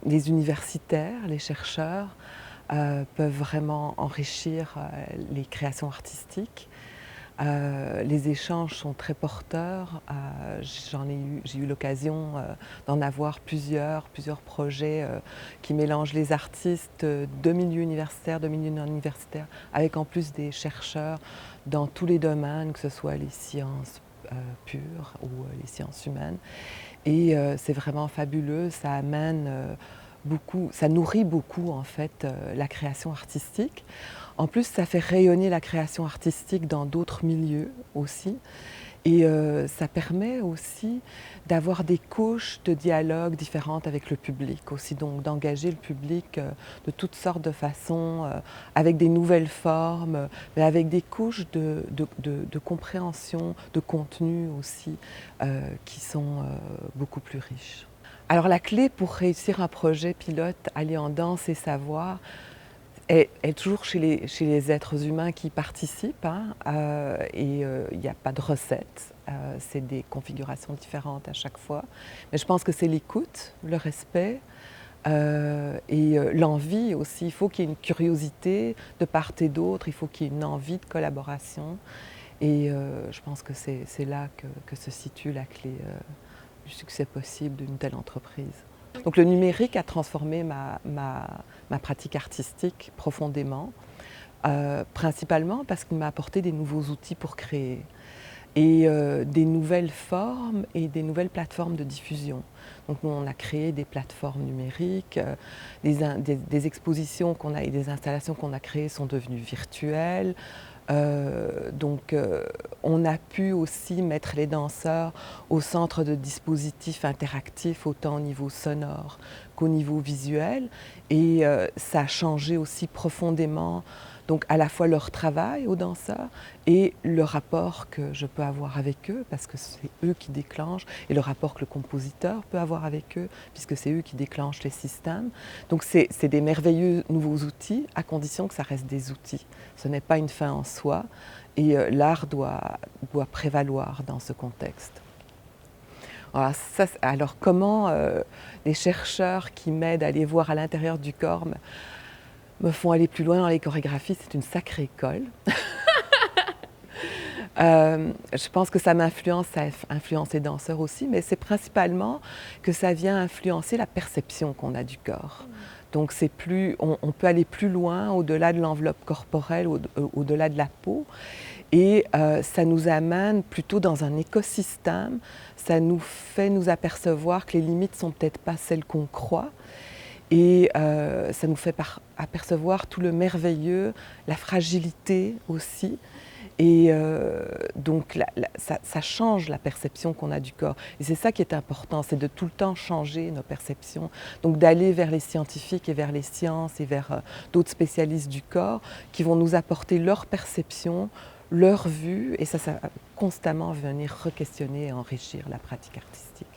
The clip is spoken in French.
les universitaires, les chercheurs peuvent vraiment enrichir les créations artistiques. Les échanges sont très porteurs. J'ai eu l'occasion d'en avoir plusieurs projets qui mélangent les artistes de milieux universitaires, de milieux non universitaires, avec en plus des chercheurs dans tous les domaines, que ce soit les sciences pures ou les sciences humaines. Et c'est vraiment fabuleux, ça amène beaucoup, ça nourrit beaucoup en fait la création artistique. En plus, ça fait rayonner la création artistique dans d'autres milieux aussi. Et ça permet aussi d'avoir des couches de dialogue différentes avec le public aussi, donc d'engager le public de toutes sortes de façons, avec des nouvelles formes, mais avec des couches de compréhension, de contenu aussi, qui sont beaucoup plus riches. Alors la clé pour réussir un projet pilote Aller en danse et savoir est toujours chez les êtres humains qui participent, hein, et il n'y a pas de recette, c'est des configurations différentes à chaque fois. Mais je pense que c'est l'écoute, le respect et l'envie aussi. Il faut qu'il y ait une curiosité de part et d'autre, il faut qu'il y ait une envie de collaboration. Et je pense que c'est là que se situe la clé du succès possible d'une telle entreprise. Donc le numérique a transformé ma pratique artistique profondément, principalement parce qu'il m'a apporté des nouveaux outils pour créer et des nouvelles formes et des nouvelles plateformes de diffusion. Donc nous, on a créé des plateformes numériques, des expositions qu'on a et des installations qu'on a créées sont devenues virtuelles. On a pu aussi mettre les danseurs au centre de dispositifs interactifs, autant au niveau sonore qu'au niveau visuel. Et ça a changé aussi profondément, donc à la fois leur travail aux danseurs et le rapport que je peux avoir avec eux, parce que c'est eux qui déclenchent, et le rapport que le compositeur peut avoir avec eux, puisque c'est eux qui déclenchent les systèmes. Donc c'est des merveilleux nouveaux outils, à condition que ça reste des outils. Ce n'est pas une fin en soi, et l'art doit prévaloir dans ce contexte. Alors comment les chercheurs qui m'aident à aller voir à l'intérieur du corps me font aller plus loin dans les chorégraphies, c'est une sacrée école. Je pense que ça m'influence, ça influence les danseurs aussi, mais c'est principalement que ça vient influencer la perception qu'on a du corps. Donc on peut aller plus loin, au-delà de l'enveloppe corporelle, au-delà de la peau. Et ça nous amène plutôt dans un écosystème, ça nous fait nous apercevoir que les limites ne sont peut-être pas celles qu'on croit. Et ça nous fait apercevoir tout le merveilleux, la fragilité aussi. Et donc ça change la perception qu'on a du corps. Et c'est ça qui est important, c'est de tout le temps changer nos perceptions. Donc d'aller vers les scientifiques et vers les sciences et vers d'autres spécialistes du corps qui vont nous apporter leur perception, leur vue. Et ça va constamment venir re-questionner et enrichir la pratique artistique.